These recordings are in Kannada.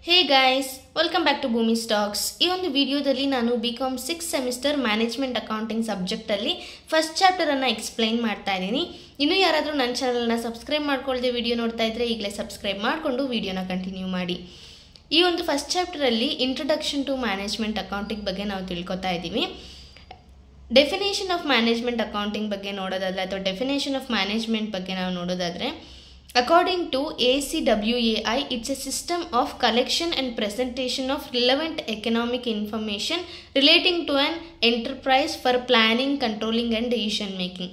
Hey guys, welcome back to Boomi Stocks. ಈ ಒಂದು ವಿಡಿಯೋದಲ್ಲಿ ನಾನು BCom 6th semester management accounting subject ಅಲ್ಲಿ ಫಸ್ಟ್ ಚಾಪ್ಟರ್ ಅನ್ನು ಎಕ್ಸ್ಪ್ಲೈನ್ ಮಾಡ್ತಾ ಇದ್ದೀನಿ. ಇನ್ನು ಯಾರಾದರೂ ನನ್ನ ಚಾನೆಲ್ ಅನ್ನು ಸಬ್ಸ್ಕ್ರೈಬ್ ಮಾಡ್ಕೊಳ್ಳದೆ ವಿಡಿಯೋ ನೋಡ್ತಾ ಇದ್ರೆ ಈಗಲೇ ಸಬ್ಸ್ಕ್ರೈಬ್ ಮಾಡಿಕೊಂಡು ವಿಡಿಯೋನ ಕಂಟಿನ್ಯೂ ಮಾಡಿ. ಈ ಒಂದು ಫಸ್ಟ್ ಚಾಪ್ಟರ್ ಅಲ್ಲಿ ಇಂಟ್ರೊಡಕ್ಷನ್ ಟು ಮ್ಯಾನೇಜ್ಮೆಂಟ್ ಅಕೌಂಟಿಂಗ್ ಬಗ್ಗೆ ನಾವು ತಿಳ್ಕೊತಾ ಇದ್ದೀವಿ. ಡೆಫಿನೇಷನ್ ಆಫ್ ಮ್ಯಾನೇಜ್ಮೆಂಟ್ ಅಕೌಂಟಿಂಗ್ ಬಗ್ಗೆ ನೋಡೋದಾದ್ರೆ ಅಥವಾ ಡೆಫಿನೇಷನ್ ಆಫ್ ಮ್ಯಾನೇಜ್ಮೆಂಟ್ ಬಗ್ಗೆ ನಾವು ನೋಡೋದಾದ್ರೆ according to ACWAI, it's a system of collection and presentation of relevant economic information relating to an enterprise for planning, controlling and decision making.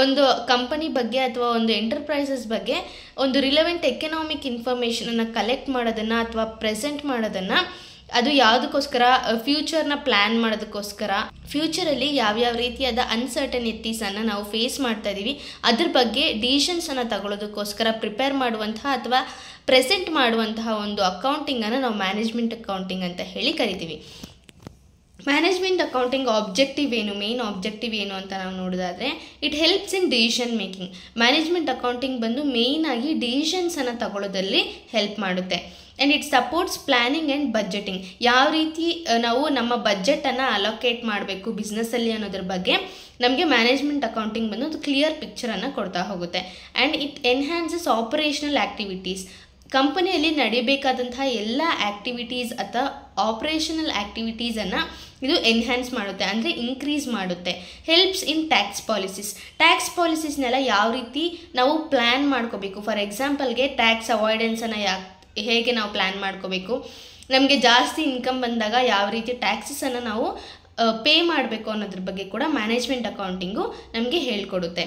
ಒಂದು ಕಂಪನಿ ಬಗ್ಗೆ ಅಥವಾ ಒಂದು ಎಂಟರ್ಪ್ರೈಸಸ್ ಬಗ್ಗೆ ಒಂದು ರಿಲೆವೆಂಟ್ ಎಕನಾಮಿಕ್ ಇನ್ಫಾರ್ಮೇಷನನ್ನು ಕಲೆಕ್ಟ್ ಮಾಡೋದನ್ನು ಅಥವಾ ಪ್ರೆಸೆಂಟ್ ಮಾಡೋದನ್ನು ಅದು ಯಾವುದಕ್ಕೋಸ್ಕರ ಫ್ಯೂಚರ್ನ ಪ್ಲ್ಯಾನ್ ಮಾಡೋದಕ್ಕೋಸ್ಕರ ಫ್ಯೂಚರಲ್ಲಿ ಯಾವ್ಯಾವ ರೀತಿಯಾದ ಅನ್ಸರ್ಟನಿಟೀಸನ್ನು ನಾವು ಫೇಸ್ ಮಾಡ್ತಾ ಇದ್ದೀವಿ ಅದ್ರ ಬಗ್ಗೆ ಡಿಸಿಷನ್ಸನ್ನು ತಗೊಳ್ಳೋದಕ್ಕೋಸ್ಕರ ಪ್ರಿಪೇರ್ ಮಾಡುವಂತಹ ಅಥವಾ ಪ್ರೆಸೆಂಟ್ ಮಾಡುವಂತಹ ಒಂದು ಅಕೌಂಟಿಂಗನ್ನು ನಾವು ಮ್ಯಾನೇಜ್ಮೆಂಟ್ ಅಕೌಂಟಿಂಗ್ ಅಂತ ಹೇಳಿ ಕರಿತೀವಿ. ಮ್ಯಾನೇಜ್ಮೆಂಟ್ ಅಕೌಂಟಿಂಗ್ ಆಬ್ಜೆಕ್ಟಿವ್ ಏನು, ಮೇನ್ ಆಬ್ಜೆಕ್ಟಿವ್ ಏನು ಅಂತ ನಾವು ನೋಡೋದಾದರೆ it helps in decision making. Management accounting ಬಂದು ಮೇಯ್ನ್ ಆಗಿ ಡಿಸಿಷನ್ಸನ್ನು ತಗೊಳ್ಳೋದಲ್ಲಿ ಹೆಲ್ಪ್ ಮಾಡುತ್ತೆ. And it supports planning and budgeting. ಯಾವ ರೀತಿ ನಾವು ನಮ್ಮ ಬಜೆಟನ್ನು ಅಲೋಕೇಟ್ ಮಾಡಬೇಕು ಬಿಸ್ನೆಸ್ಸಲ್ಲಿ ಅನ್ನೋದ್ರ ಬಗ್ಗೆ ನಮಗೆ ಮ್ಯಾನೇಜ್ಮೆಂಟ್ ಅಕೌಂಟಿಂಗ್ ಬಂದು ಒಂದು ಕ್ಲಿಯರ್ ಪಿಕ್ಚರನ್ನು ಕೊಡ್ತಾ ಹೋಗುತ್ತೆ. And it enhances operational activities. ಕಂಪನಿಯಲ್ಲಿ ನಡಿಬೇಕಾದಂತಹ ಎಲ್ಲ ಆ್ಯಕ್ಟಿವಿಟೀಸ್ ಅಥವಾ ಆಪರೇಷನಲ್ ಆ್ಯಕ್ಟಿವಿಟೀಸನ್ನು ಇದು ಎನ್ಹ್ಯಾನ್ಸ್ ಮಾಡುತ್ತೆ, ಅಂದರೆ ಇನ್ಕ್ರೀಸ್ ಮಾಡುತ್ತೆ. Helps in tax policies. Tax ಪಾಲಿಸೀಸ್ನೆಲ್ಲ ಯಾವ ರೀತಿ ನಾವು ಪ್ಲ್ಯಾನ್ ಮಾಡ್ಕೋಬೇಕು. ಫಾರ್ ಎಕ್ಸಾಂಪಲ್ಗೆ ಟ್ಯಾಕ್ಸ್ ಅವಾಯ್ಡೆನ್ಸನ್ನು ಹೇಗೆ ನಾವು ಪ್ಲ್ಯಾನ್ ಮಾಡ್ಕೋಬೇಕು, ನಮಗೆ ಜಾಸ್ತಿ ಇನ್ಕಮ್ ಬಂದಾಗ ಯಾವ ರೀತಿ ಟ್ಯಾಕ್ಸಸನ್ನು ನಾವು ಪೇ ಮಾಡಬೇಕು ಅನ್ನೋದ್ರ ಬಗ್ಗೆ ಕೂಡ ಮ್ಯಾನೇಜ್ಮೆಂಟ್ ಅಕೌಂಟಿಂಗು ನಮಗೆ ಹೇಳ್ಕೊಡುತ್ತೆ.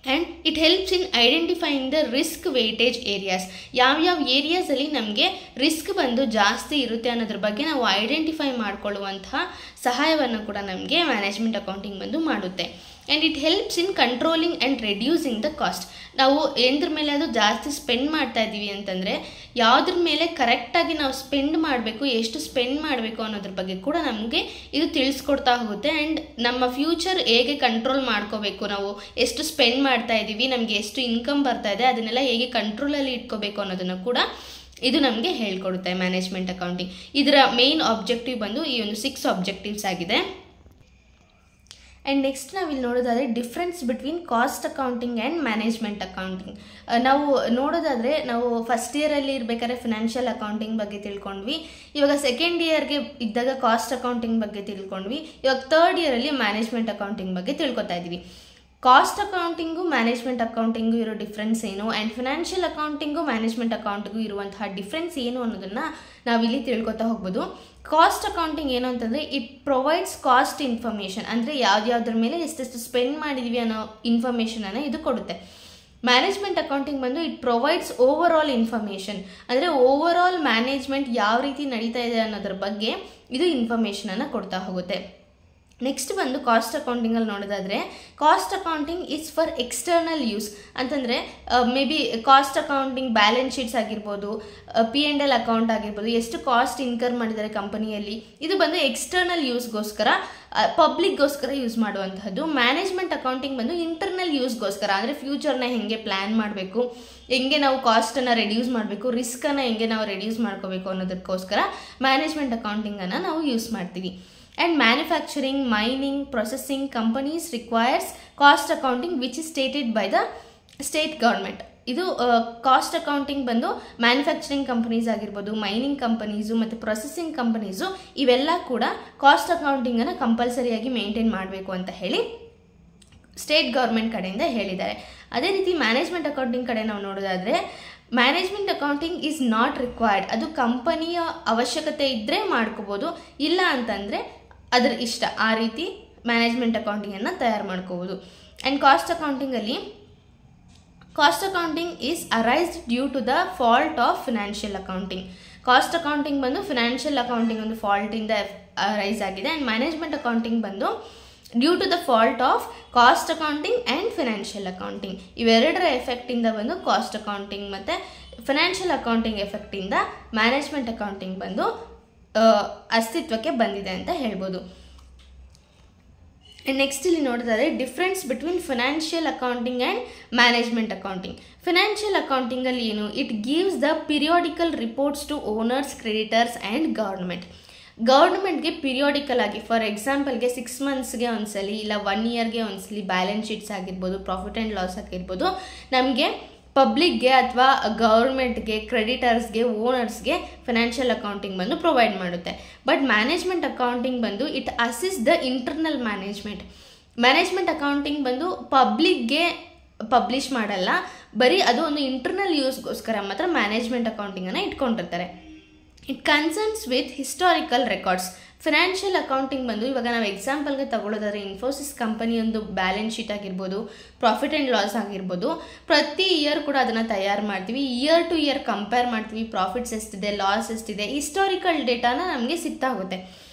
And it helps in identifying the risk weightage areas. ಯಾವ್ಯಾವ ಏರಿಯಾಸಲ್ಲಿ ನಮಗೆ ರಿಸ್ಕ್ ಬಂದು ಜಾಸ್ತಿ ಇರುತ್ತೆ ಅನ್ನೋದ್ರ ಬಗ್ಗೆ ನಾವು ಐಡೆಂಟಿಫೈ ಮಾಡಿಕೊಳ್ಳುವಂತಹ ಸಹಾಯವನ್ನು ಕೂಡ ನಮಗೆ ಮ್ಯಾನೇಜ್ಮೆಂಟ್ ಅಕೌಂಟಿಂಗ್ ಬಂದು ಮಾಡುತ್ತೆ. And it helps in controlling and reducing the cost. ನಾವು ಎಂದ್ರ ಮೇಲೆ ಅದು ಜಾಸ್ತಿ ಸ್ಪೆಂಡ್ ಮಾಡ್ತಾ ಇದ್ದೀವಿ ಅಂತಂದರೆ ಯಾವುದ್ರ ಮೇಲೆ ಕರೆಕ್ಟಾಗಿ ನಾವು ಸ್ಪೆಂಡ್ ಮಾಡಬೇಕು, ಎಷ್ಟು ಸ್ಪೆಂಡ್ ಮಾಡಬೇಕು ಅನ್ನೋದ್ರ ಬಗ್ಗೆ ಕೂಡ ನಮಗೆ ಇದು ತಿಳಿಸ್ಕೊಡ್ತಾ ಹೋಗುತ್ತೆ. ಆ್ಯಂಡ್ ನಮ್ಮ ಫ್ಯೂಚರ್ ಹೇಗೆ ಕಂಟ್ರೋಲ್ ಮಾಡ್ಕೋಬೇಕು, ನಾವು ಎಷ್ಟು ಸ್ಪೆಂಡ್ ಮಾಡ್ತಾ ಇದ್ದೀವಿ, ನಮಗೆ ಎಷ್ಟು ಇನ್ಕಮ್ ಬರ್ತಾ ಇದೆ, ಅದನ್ನೆಲ್ಲ ಹೇಗೆ ಕಂಟ್ರೋಲಲ್ಲಿ ಇಟ್ಕೋಬೇಕು ಅನ್ನೋದನ್ನು ಕೂಡ ಇದು ನಮಗೆ ಹೇಳ್ಕೊಡುತ್ತೆ ಮ್ಯಾನೇಜ್ಮೆಂಟ್ ಅಕೌಂಟಿಂಗ್. ಇದರ ಮೇನ್ ಆಬ್ಜೆಕ್ಟಿವ್ ಬಂದು ಈ ಒಂದು 6 ಆಬ್ಜೆಕ್ಟಿವ್ಸ್ ಆಗಿದೆ. ಆ್ಯಂಡ್ ನೆಕ್ಸ್ಟ್ ನಾವಿಲ್ಲಿ ನೋಡೋದಾದರೆ difference between cost accounting and management accounting. ನಾವು ನೋಡೋದಾದರೆ ನಾವು ಫಸ್ಟ್ ಇಯರಲ್ಲಿ ಇರಬೇಕಾದ್ರೆ ಫಿನಾನ್ಷಿಯಲ್ ಅಕೌಂಟಿಂಗ್ ಬಗ್ಗೆ ತಿಳ್ಕೊಂಡ್ವಿ. ಇವಾಗ ಸೆಕೆಂಡ್ ಇಯರ್ಗೆ ಇದ್ದಾಗ ಕಾಸ್ಟ್ ಅಕೌಂಟಿಂಗ್ ಬಗ್ಗೆ ತಿಳ್ಕೊಂಡ್ವಿ. ಇವಾಗ ಥರ್ಡ್ ಇಯರಲ್ಲಿ ಮ್ಯಾನೇಜ್ಮೆಂಟ್ ಅಕೌಂಟಿಂಗ್ ಬಗ್ಗೆ ತಿಳ್ಕೊತಾ ಇದ್ದೀವಿ. ಕಾಸ್ಟ್ ಅಕೌಂಟಿಂಗು ಮ್ಯಾನೇಜ್ಮೆಂಟ್ ಅಕೌಂಟಿಂಗು ಇರೋ ಡಿಫ್ರೆನ್ಸ್ ಏನು, ಆ್ಯಂಡ್ ಫಿನಾನ್ಷಿಯಲ್ ಅಕೌಂಟಿಂಗು ಮ್ಯಾನೇಜ್ಮೆಂಟ್ ಅಕೌಂಟಿಗೂ ಇರುವಂತಹ ಡಿಫ್ರೆನ್ಸ್ ಏನು ಅನ್ನೋದನ್ನು ನಾವಿಲ್ಲಿ ತಿಳ್ಕೊತಾ ಹೋಗ್ಬೋದು. ಕಾಸ್ಟ್ ಅಕೌಂಟಿಂಗ್ ಏನು ಅಂತಂದರೆ ಇಟ್ ಪ್ರೊವೈಡ್ಸ್ ಕಾಸ್ಟ್ ಇನ್ಫಾರ್ಮೇಷನ್, ಅಂದರೆ ಯಾವ್ದ್ರ ಮೇಲೆ ಎಷ್ಟೆಷ್ಟು ಸ್ಪೆಂಡ್ ಮಾಡಿದ್ವಿ ಅನ್ನೋ ಇನ್ಫಾರ್ಮೇಷನನ್ನು ಇದು ಕೊಡುತ್ತೆ. ಮ್ಯಾನೇಜ್ಮೆಂಟ್ ಅಕೌಂಟಿಂಗ್ ಬಂದು it provides over all information, ಅಂದರೆ ಓವರ್ ಆಲ್ ಮ್ಯಾನೇಜ್ಮೆಂಟ್ ಯಾವ ರೀತಿ ನಡೀತಾ ಇದೆ ಅನ್ನೋದ್ರ ಬಗ್ಗೆ ಇದು ಇನ್ಫಾರ್ಮೇಷನನ್ನು ಕೊಡ್ತಾ ಹೋಗುತ್ತೆ. ನೆಕ್ಸ್ಟ್ ಬಂದು ಕಾಸ್ಟ್ ಅಕೌಂಟಿಂಗಲ್ಲಿ ನೋಡೋದಾದರೆ cost accounting is for external use. ಅಂತಂದರೆ may be cost accounting balance sheets ಆಗಿರ್ಬೋದು, P&L ಅಕೌಂಟ್ ಆಗಿರ್ಬೋದು, ಎಷ್ಟು ಕಾಸ್ಟ್ ಇನ್ಕರ್ ಮಾಡಿದ್ದಾರೆ ಕಂಪನಿಯಲ್ಲಿ, ಇದು ಬಂದು ಎಕ್ಸ್ಟರ್ನಲ್ ಯೂಸ್ಗೋಸ್ಕರ ಪಬ್ಲಿಕ್ಗೋಸ್ಕರ ಯೂಸ್ ಮಾಡುವಂತಹದ್ದು. ಮ್ಯಾನೇಜ್ಮೆಂಟ್ ಅಕೌಂಟಿಂಗ್ ಬಂದು ಇಂಟರ್ನಲ್ ಯೂಸ್ಗೋಸ್ಕರ, ಅಂದರೆ ಫ್ಯೂಚರ್ನ ಹೆಂಗೆ ಪ್ಲ್ಯಾನ್ ಮಾಡಬೇಕು, ಹೆಂಗೆ ನಾವು ಕಾಸ್ಟನ್ನು ರೆಡ್ಯೂಸ್ ಮಾಡಬೇಕು, ರಿಸ್ಕನ್ನು ಹೆಂಗೆ ನಾವು ರೆಡ್ಯೂಸ್ ಮಾಡ್ಕೋಬೇಕು ಅನ್ನೋದಕ್ಕೋಸ್ಕರ ಮ್ಯಾನೇಜ್ಮೆಂಟ್ ಅಕೌಂಟಿಂಗನ್ನು ನಾವು ಯೂಸ್ ಮಾಡ್ತೀವಿ. And manufacturing, mining, processing companies requires cost accounting which is stated by the state government. ಇದು ಕಾಸ್ಟ್ ಅಕೌಂಟಿಂಗ್ ಬಂದು ಮ್ಯಾನುಫ್ಯಾಕ್ಚರಿಂಗ್ ಕಂಪನೀಸ್ ಆಗಿರ್ಬೋದು, ಮೈನಿಂಗ್ ಕಂಪನೀಸು ಮತ್ತು ಪ್ರೊಸೆಸಿಂಗ್ ಕಂಪನೀಸು ಇವೆಲ್ಲ ಕೂಡ ಕಾಸ್ಟ್ ಅಕೌಂಟಿಂಗನ್ನು ಕಂಪಲ್ಸರಿಯಾಗಿ ಮೇಂಟೈನ್ ಮಾಡಬೇಕು ಅಂತ ಹೇಳಿ ಸ್ಟೇಟ್ ಗೌರ್ಮೆಂಟ್ ಕಡೆಯಿಂದ ಹೇಳಿದ್ದಾರೆ. ಅದೇ ರೀತಿ ಮ್ಯಾನೇಜ್ಮೆಂಟ್ ಅಕೌಂಟಿಂಗ್ ಕಡೆ ನಾವು ನೋಡೋದಾದರೆ management accounting is not required. ಅದು ಕಂಪನಿಯ ಅವಶ್ಯಕತೆ ಇದ್ದರೆ ಮಾಡ್ಕೋಬೋದು, ಇಲ್ಲ ಅಂತಂದರೆ ಅದರ ಇಷ್ಟ, ಆ ರೀತಿ ಮ್ಯಾನೇಜ್ಮೆಂಟ್ ಅಕೌಂಟಿಂಗನ್ನು ತಯಾರು ಮಾಡ್ಕೋಬೋದು. And cost accounting is arised due to the fault of financial accounting. Cost accounting ಬಂದು ಫಿನಾನ್ಷಿಯಲ್ ಅಕೌಂಟಿಂಗ್ ಒಂದು ಫಾಲ್ಟಿಂದ ಅರೈಸ್ ಆಗಿದೆ. ಆ್ಯಂಡ್ ಮ್ಯಾನೇಜ್ಮೆಂಟ್ ಅಕೌಂಟಿಂಗ್ ಬಂದು due to the fault of cost accounting and financial accounting. ಇವೆರಡರ ಎಫೆಕ್ಟಿಂದ ಬಂದು ಕಾಸ್ಟ್ ಅಕೌಂಟಿಂಗ್ ಮತ್ತು ಫಿನಾನ್ಷಿಯಲ್ ಅಕೌಂಟಿಂಗ್ ಎಫೆಕ್ಟಿಂದ ಮ್ಯಾನೇಜ್ಮೆಂಟ್ ಅಕೌಂಟಿಂಗ್ ಬಂದು ಅಸ್ತಿತ್ವಕ್ಕೆ ಬಂದಿದೆ ಅಂತ ಹೇಳ್ಬೋದು. ನೆಕ್ಸ್ಟ್ ಇಲ್ಲಿ ನೋಡಿದರೆ difference between financial accounting and management accounting. Financial ಅಕೌಂಟಿಂಗಲ್ಲಿ ಏನು, it gives the periodical reports to owners, creditors and ಗೌರ್ಮೆಂಟ್ಗೆ ಪಿರಿಯಾಡಿಕಲ್ ಆಗಿ, ಫಾರ್ ಎಕ್ಸಾಂಪಲ್ಗೆ 6 ಮಂತ್ಸ್ಗೆ ಒಂದ್ಸಲಿ ಇಲ್ಲ 1 ಇಯರ್ಗೆ ಒಂದ್ಸಲಿ ಬ್ಯಾಲೆನ್ಸ್ ಶೀಟ್ಸ್ ಆಗಿರ್ಬೋದು, ಪ್ರಾಫಿಟ್ ಆ್ಯಂಡ್ ಲಾಸ್ ಆಗಿರ್ಬೋದು, ನಮಗೆ ಪಬ್ಲಿಕ್ಗೆ ಅಥವಾ ಗೌರ್ಮೆಂಟ್ಗೆ, ಕ್ರೆಡಿಟರ್ಸ್ಗೆ, ಓನರ್ಸ್ಗೆ ಫಿನಾನ್ಷಿಯಲ್ ಅಕೌಂಟಿಂಗ್ ಬಂದು ಪ್ರೊವೈಡ್ ಮಾಡುತ್ತೆ. ಬಟ್ ಮ್ಯಾನೇಜ್ಮೆಂಟ್ ಅಕೌಂಟಿಂಗ್ ಬಂದು it assist the internal management accounting ಬಂದು ಪಬ್ಲಿಕ್ಗೆ ಪಬ್ಲಿಷ್ ಮಾಡಲ್ಲ, ಬರೀ ಅದು ಒಂದು ಇಂಟರ್ನಲ್ ಯೂಸ್ಗೋಸ್ಕರ ಮಾತ್ರ ಮ್ಯಾನೇಜ್ಮೆಂಟ್ ಅಕೌಂಟಿಂಗನ್ನು ಇಟ್ಕೊಂಡಿರ್ತಾರೆ. It concerns with historical records. Financial accounting ಬಂದು ಇವಾಗ ನಾವು ಎಕ್ಸಾಂಪಲ್ಗೆ ತಗೊಳ್ಳೋದಾದ್ರೆ ಇನ್ಫೋಸಿಸ್ ಕಂಪನಿಯೊಂದು ಬ್ಯಾಲೆನ್ಸ್ ಶೀಟ್ ಆಗಿರ್ಬೋದು, ಪ್ರಾಫಿಟ್ ಆ್ಯಂಡ್ ಲಾಸ್ ಆಗಿರ್ಬೋದು, ಪ್ರತಿ ಇಯರ್ ಕೂಡ ಅದನ್ನು ತಯಾರು ಮಾಡ್ತೀವಿ. ಇಯರ್ ಟು ಇಯರ್ ಕಂಪೇರ್ ಮಾಡ್ತೀವಿ, ಪ್ರಾಫಿಟ್ಸ್ ಎಷ್ಟಿದೆ, ಲಾಸ್ ಎಷ್ಟಿದೆ, ಹಿಸ್ಟಾರಿಕಲ್ ಡೇಟಾನ ನಮಗೆ ಸಿಗ್ತಾಗುತ್ತೆ.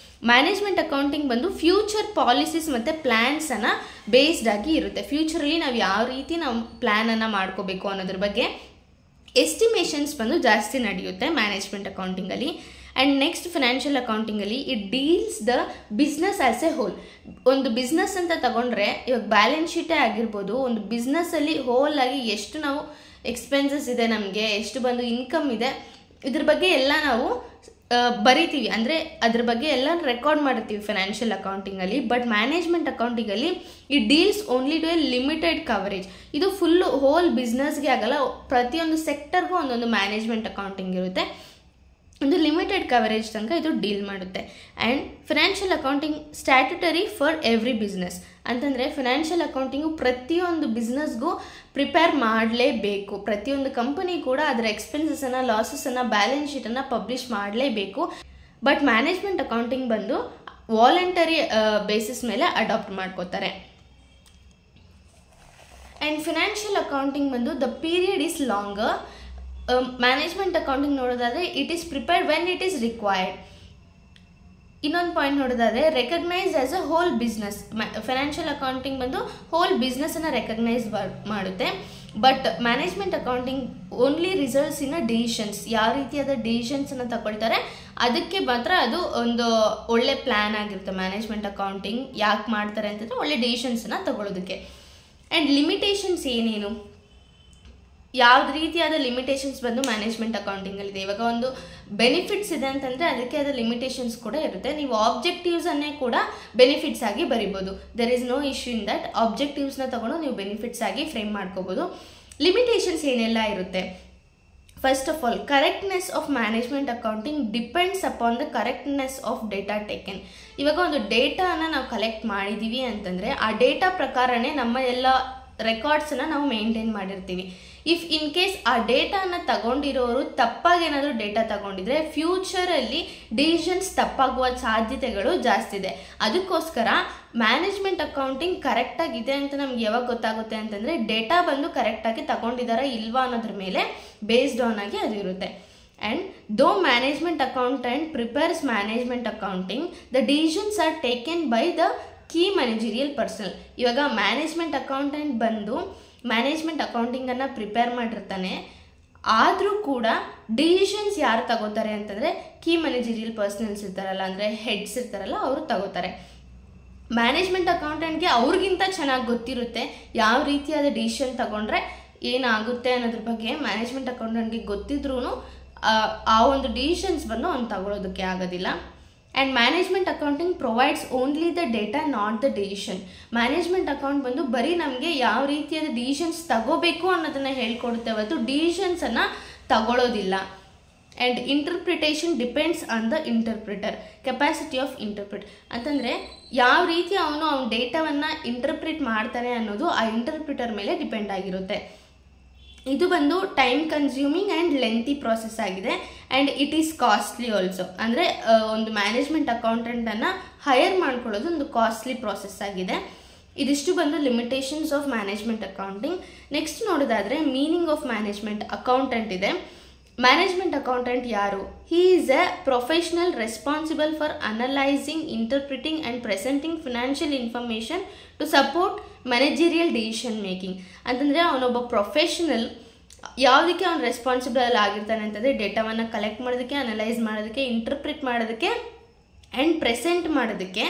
ಮ್ಯಾನೇಜ್ಮೆಂಟ್ ಅಕೌಂಟಿಂಗ್ ಬಂದು ಫ್ಯೂಚರ್ ಪಾಲಿಸೀಸ್ ಮತ್ತು ಪ್ಲ್ಯಾನ್ಸನ್ನು ಬೇಸ್ಡ್ ಆಗಿ ಇರುತ್ತೆ. ಫ್ಯೂಚರಲ್ಲಿ ನಾವು ಯಾವ ರೀತಿ ನಾವು ಪ್ಲ್ಯಾನನ್ನು ಮಾಡ್ಕೋಬೇಕು ಅನ್ನೋದ್ರ ಬಗ್ಗೆ ಎಸ್ಟಿಮೇಷನ್ಸ್ ಬಂದು ಜಾಸ್ತಿ ನಡೆಯುತ್ತೆ ಮ್ಯಾನೇಜ್ಮೆಂಟ್ ಅಕೌಂಟಿಂಗಲ್ಲಿ. ಆ್ಯಂಡ್ ನೆಕ್ಸ್ಟ್ ಫಿನಾನ್ಷಿಯಲ್ ಅಕೌಂಟಿಂಗಲ್ಲಿ it deals the business as a whole. ಒಂದು ಬಿಸ್ನೆಸ್ ಅಂತ ತಗೊಂಡ್ರೆ ಇವಾಗ ಬ್ಯಾಲೆನ್ಸ್ ಶೀಟೇ ಆಗಿರ್ಬೋದು, ಒಂದು ಬಿಸ್ನೆಸ್ಸಲ್ಲಿ ಹೋಲ್ ಆಗಿ ಎಷ್ಟು ನಾವು ಎಕ್ಸ್ಪೆನ್ಸಸ್ ಇದೆ, ನಮಗೆ ಎಷ್ಟು ಬಂದು ಇನ್ಕಮ್ ಇದೆ, ಇದ್ರ ಬಗ್ಗೆ ಎಲ್ಲ ನಾವು ಬರಿತೀವಿ, ಅಂದರೆ ಅದ್ರ ಬಗ್ಗೆ ಎಲ್ಲ ರೆಕಾರ್ಡ್ ಮಾಡಿರ್ತೀವಿ ಫಿನಾನ್ಷಿಯಲ್ ಅಕೌಂಟಿಂಗಲ್ಲಿ. ಬಟ್ ಮ್ಯಾನೇಜ್ಮೆಂಟ್ ಅಕೌಂಟಿಂಗಲ್ಲಿ it deals only to a limited coverage. ಇದು ಫುಲ್ಲು ಹೋಲ್ ಬಿಸ್ನೆಸ್ಗೆ ಆಗಲ್ಲ, ಪ್ರತಿಯೊಂದು ಸೆಕ್ಟರ್ಗೂ ಒಂದೊಂದು ಮ್ಯಾನೇಜ್ಮೆಂಟ್ ಅಕೌಂಟಿಂಗ್ ಇರುತ್ತೆ, ಒಂದು ಲಿಮಿಟೆಡ್ ಕವರೇಜ್ ತನಕ ಇದು ಡೀಲ್ ಮಾಡುತ್ತೆ. And financial accounting statutory for every business ಅಂತಂದರೆ ಫಿನಾನ್ಷಿಯಲ್ ಅಕೌಂಟಿಂಗು ಪ್ರತಿಯೊಂದು ಬಿಸ್ನೆಸ್ಗೂ ಪ್ರಿಪೇರ್ ಮಾಡಲೇಬೇಕು. ಪ್ರತಿಯೊಂದು ಕಂಪನಿ ಕೂಡ ಅದರ ಎಕ್ಸ್ಪೆನ್ಸಸನ್ನು, ಲಾಸಸನ್ನು, ಬ್ಯಾಲೆನ್ಸ್ ಶೀಟನ್ನು ಪಬ್ಲಿಷ್ ಮಾಡಲೇಬೇಕು. ಬಟ್ ಮ್ಯಾನೇಜ್ಮೆಂಟ್ ಅಕೌಂಟಿಂಗ್ ಬಂದು ವಾಲಂಟರಿ ಬೇಸಿಸ್ ಮೇಲೆ ಅಡಾಪ್ಟ್ ಮಾಡ್ಕೋತಾರೆ. ಆ್ಯಂಡ್ ಫಿನಾನ್ಷಿಯಲ್ ಅಕೌಂಟಿಂಗ್ ಬಂದು the period is longer. Management accounting ನೋಡೋದಾದರೆ it is prepared when it is required. ಇನ್ನೊಂದು ಪಾಯಿಂಟ್ ನೋಡೋದಾದರೆ recognise as a whole business. Financial accounting ಬಂದು ಹೋಲ್ ಬಿಸ್ನೆಸ್ಸನ್ನು ರೆಕಗ್ನೈಸ್ ಮಾಡುತ್ತೆ. But management accounting only results in a decisions. ಯಾವ ರೀತಿಯಾದ ಡಿಸಿಷನ್ಸನ್ನು ತಗೊಳ್ತಾರೆ ಅದಕ್ಕೆ ಮಾತ್ರ ಅದು ಒಂದು ಒಳ್ಳೆ ಪ್ಲ್ಯಾನ್ ಆಗಿರುತ್ತೆ. ಮ್ಯಾನೇಜ್ಮೆಂಟ್ ಅಕೌಂಟಿಂಗ್ ಯಾಕೆ ಮಾಡ್ತಾರೆ ಅಂತಂದರೆ ಒಳ್ಳೆ ಡಿಸಿಷನ್ಸನ್ನು ತಗೊಳ್ಳೋದಕ್ಕೆ. ಆ್ಯಂಡ್ ಲಿಮಿಟೇಷನ್ಸ್ ಏನೇನು, ಯಾವ್ದು ರೀತಿಯಾದ ಲಿಮಿಟೇಷನ್ಸ್ ಬಂದು ಮ್ಯಾನೇಜ್ಮೆಂಟ್ ಅಕೌಂಟಿಂಗಲ್ಲಿದೆ. ಇವಾಗ ಒಂದು ಬೆನಿಫಿಟ್ಸ್ ಇದೆ ಅಂತಂದರೆ ಅದಕ್ಕೆ ಆದ ಲಿಮಿಟೇಷನ್ಸ್ ಕೂಡ ಇರುತ್ತೆ. ನೀವು ಆಬ್ಜೆಕ್ಟಿವ್ಸನ್ನೇ ಕೂಡ ಬೆನಿಫಿಟ್ಸ್ ಆಗಿ ಬರಿಬೋದು. There is no issue in that. ಆಬ್ಜೆಕ್ಟಿವ್ಸ್ನ ತೊಗೊಂಡು ನೀವು ಬೆನಿಫಿಟ್ಸ್ ಆಗಿ ಫ್ರೇಮ್ ಮಾಡ್ಕೋಬೋದು. ಲಿಮಿಟೇಷನ್ಸ್ ಏನೆಲ್ಲ ಇರುತ್ತೆ, first of all correctness of management accounting depends upon the correctness of data taken. ಇವಾಗ ಒಂದು ಡೇಟಾನ ನಾವು ಕಲೆಕ್ಟ್ ಮಾಡಿದ್ದೀವಿ ಅಂತಂದರೆ ಆ ಡೇಟಾ ಪ್ರಕಾರನೇ ನಮ್ಮ ಎಲ್ಲ ರೆಕಾರ್ಡ್ಸನ್ನು ನಾವು ಮೇಂಟೈನ್ ಮಾಡಿರ್ತೀವಿ. ಇಫ್ ಇನ್ ಕೇಸ್ ಆ ಡೇಟಾನ ತಗೊಂಡಿರೋರು ತಪ್ಪಾಗಿ ಏನಾದರೂ ಡೇಟಾ ತಗೊಂಡಿದ್ರೆ ಫ್ಯೂಚರಲ್ಲಿ ಡಿಸಿಷನ್ಸ್ ತಪ್ಪಾಗುವ ಸಾಧ್ಯತೆಗಳು ಜಾಸ್ತಿ ಇದೆ. ಅದಕ್ಕೋಸ್ಕರ ಮ್ಯಾನೇಜ್ಮೆಂಟ್ ಅಕೌಂಟಿಂಗ್ ಕರೆಕ್ಟಾಗಿದೆ ಅಂತ ನಮ್ಗೆ ಯಾವಾಗ ಗೊತ್ತಾಗುತ್ತೆ ಅಂತಂದರೆ ಡೇಟಾ ಬಂದು ಕರೆಕ್ಟಾಗಿ ತಗೊಂಡಿದ್ದಾರಾ ಇಲ್ವಾ ಅನ್ನೋದ್ರ ಮೇಲೆ ಬೇಸ್ಡ್ ಆನ್ ಆಗಿ ಅದು ಇರುತ್ತೆ. And though management accountant prepares management accounting, the decisions are taken by the key managerial personnel. ಇವಾಗ ಮ್ಯಾನೇಜ್ಮೆಂಟ್ ಅಕೌಂಟೆಂಟ್ ಬಂದು ಮ್ಯಾನೇಜ್ಮೆಂಟ್ ಅಕೌಂಟಿಂಗನ್ನು ಪ್ರಿಪೇರ್ ಮಾಡಿರ್ತಾನೆ, ಆದರೂ ಕೂಡ ಡಿಸಿಷನ್ಸ್ ಯಾರು ತಗೋತಾರೆ ಅಂತಂದರೆ ಕೀ ಮ್ಯಾನೇಜರಿಯಲ್ ಪರ್ಸನಲ್ಸ್ ಇರ್ತಾರಲ್ಲ, ಅಂದರೆ ಹೆಡ್ಸ್ ಇರ್ತಾರಲ್ಲ, ಅವರು ತಗೋತಾರೆ. ಮ್ಯಾನೇಜ್ಮೆಂಟ್ ಅಕೌಂಟೆಂಟ್ಗೆ ಅವ್ರಿಗಿಂತ ಚೆನ್ನಾಗಿ ಗೊತ್ತಿರುತ್ತೆ ಯಾವ ರೀತಿಯಾದ ಡಿಸಿಷನ್ ತಗೊಂಡ್ರೆ ಏನಾಗುತ್ತೆ ಅನ್ನೋದ್ರ ಬಗ್ಗೆ. ಮ್ಯಾನೇಜ್ಮೆಂಟ್ ಅಕೌಂಟೆಂಟ್ಗೆ ಗೊತ್ತಿದ್ರೂ ಆ ಒಂದು ಡಿಸಿಷನ್ಸ್ ಬಂದು ಅವ್ನು ತಗೊಳ್ಳೋದಕ್ಕೆ ಆಗೋದಿಲ್ಲ. And management accounting provides only the data, not the decision. Management account ಬಂದು ಬರೀ ನಮಗೆ ಯಾವ ರೀತಿಯಾದ ಡಿಸಿಷನ್ಸ್ ತಗೋಬೇಕು ಅನ್ನೋದನ್ನು ಹೇಳ್ಕೊಡುತ್ತೆ ಹೊರತು ಡಿಸಿಷನ್ಸನ್ನು ತಗೊಳ್ಳೋದಿಲ್ಲ. And interpretation depends on the interpreter, capacity of interpret ಅಂತಂದರೆ ಯಾವ ರೀತಿ ಅವನು ಡೇಟಾವನ್ನು ಇಂಟರ್ಪ್ರಿಟ್ ಮಾಡ್ತಾನೆ ಅನ್ನೋದು ಆ ಇಂಟರ್ಪ್ರಿಟರ್ ಮೇಲೆ ಡಿಪೆಂಡ್ ಆಗಿರುತ್ತೆ. ಇದು ಬಂದು time consuming and lengthy process ಆಗಿದೆ. And it is costly also. ಅಂದರೆ ಒಂದು ಮ್ಯಾನೇಜ್ಮೆಂಟ್ ಅಕೌಂಟೆಂಟನ್ನು ಹೈಯರ್ ಮಾಡ್ಕೊಳ್ಳೋದು ಒಂದು ಕಾಸ್ಟ್ಲಿ ಪ್ರಾಸೆಸ್ ಆಗಿದೆ. ಇದಿಷ್ಟು ಬಂದು limitations of management accounting. Next ನೋಡೋದಾದರೆ ಮೀನಿಂಗ್ ಆಫ್ ಮ್ಯಾನೇಜ್ಮೆಂಟ್ ಅಕೌಂಟೆಂಟ್ ಇದೆ. ಮ್ಯಾನೇಜ್ಮೆಂಟ್ ಅಕೌಂಟೆಂಟ್ ಯಾರು? He is a professional responsible for analysing, interpreting and presenting financial information to support managerial decision making. ಅಂತಂದರೆ ಅವನೊಬ್ಬ ಪ್ರೊಫೆಷನಲ್. ಯಾವುದಕ್ಕೆ ಅವ್ನು ರೆಸ್ಪಾನ್ಸಿಬಲ್ ಆಗಿರ್ತಾನೆ ಅಂತಂದರೆ ಡೇಟಾವನ್ನು ಕಲೆಕ್ಟ್ ಮಾಡೋದಕ್ಕೆ, ಅನಲೈಸ್ ಮಾಡೋದಕ್ಕೆ, ಇಂಟರ್ಪ್ರಿಟ್ ಮಾಡೋದಕ್ಕೆ ಆ್ಯಂಡ್ ಪ್ರೆಸೆಂಟ್ ಮಾಡೋದಕ್ಕೆ.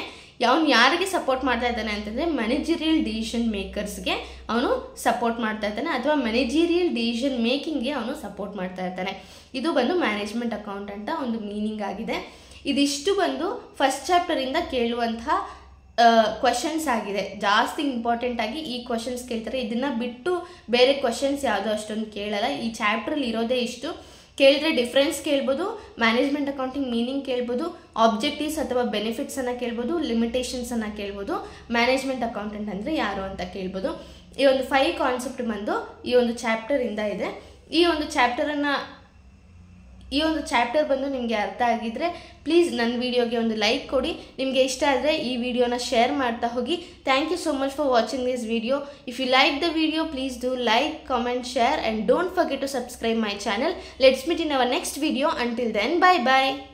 ಅವನು ಯಾರಿಗೆ ಸಪೋರ್ಟ್ ಮಾಡ್ತಾ ಇದ್ದಾನೆ ಅಂತಂದರೆ ಮ್ಯಾನೇಜರಿಯಲ್ ಡಿಸಿಷನ್ ಮೇಕರ್ಸ್ಗೆ ಅವನು ಸಪೋರ್ಟ್ ಮಾಡ್ತಾ ಇದ್ದಾನೆ, ಅಥವಾ ಮ್ಯಾನೇಜರಿಯಲ್ ಡಿಸಿಷನ್ ಮೇಕಿಂಗ್ಗೆ ಅವನು ಸಪೋರ್ಟ್ ಮಾಡ್ತಾ ಇರ್ತಾನೆ. ಇದು ಬಂದು ಮ್ಯಾನೇಜ್ಮೆಂಟ್ ಅಕೌಂಟೆಂಟ್ ಒಂದು ಮೀನಿಂಗ್ ಆಗಿದೆ. ಇದಿಷ್ಟು ಬಂದು ಫಸ್ಟ್ ಚಾಪ್ಟರಿಂದ ಕೇಳುವಂತಹ ಕ್ವಶನ್ಸ್ ಆಗಿದೆ. ಜಾಸ್ತಿ ಇಂಪಾರ್ಟೆಂಟ್ ಆಗಿ ಈ ಕ್ವಶನ್ಸ್ ಕೇಳ್ತಾರೆ. ಇದನ್ನು ಬಿಟ್ಟು ಬೇರೆ ಕ್ವಶನ್ಸ್ ಯಾವುದೋ ಅಷ್ಟೊಂದು ಕೇಳಲ್ಲ. ಈ ಚಾಪ್ಟ್ರಲ್ಲಿ ಇರೋದೇ ಇಷ್ಟು. ಕೇಳಿದ್ರೆ ಡಿಫ್ರೆನ್ಸ್ ಕೇಳ್ಬೋದು, ಮ್ಯಾನೇಜ್ಮೆಂಟ್ ಅಕೌಂಟಿಂಗ್ ಮೀನಿಂಗ್ ಕೇಳ್ಬೋದು, ಆಬ್ಜೆಕ್ಟಿವ್ಸ್ ಅಥವಾ ಬೆನಿಫಿಟ್ಸನ್ನು ಕೇಳ್ಬೋದು, ಲಿಮಿಟೇಷನ್ಸನ್ನು ಕೇಳ್ಬೋದು, ಮ್ಯಾನೇಜ್ಮೆಂಟ್ ಅಕೌಂಟೆಂಟ್ ಅಂದರೆ ಯಾರು ಅಂತ ಕೇಳ್ಬೋದು. ಈ ಒಂದು 5 ಕಾನ್ಸೆಪ್ಟ್ ಬಂದು ಈ ಒಂದು ಚಾಪ್ಟರಿಂದ ಇದೆ. ಈ ಒಂದು ಚಾಪ್ಟರ್ ಬಂದು ನಿಮಗೆ ಅರ್ಥ ಆಗಿದ್ರೆ ಪ್ಲೀಸ್ ನನ್ನ ವಿಡಿಯೋಗೆ ಒಂದು ಲೈಕ್ ಕೊಡಿ. ನಿಮಗೆ ಇಷ್ಟ ಆದರೆ ಈ ವಿಡಿಯೋನ ಶೇರ್ ಮಾಡ್ತಾ ಹೋಗಿ. Thank you so much for watching this video. If you like the video, please do like, comment, share and don't forget to subscribe my channel. Let's meet in our next video. Until then, bye bye.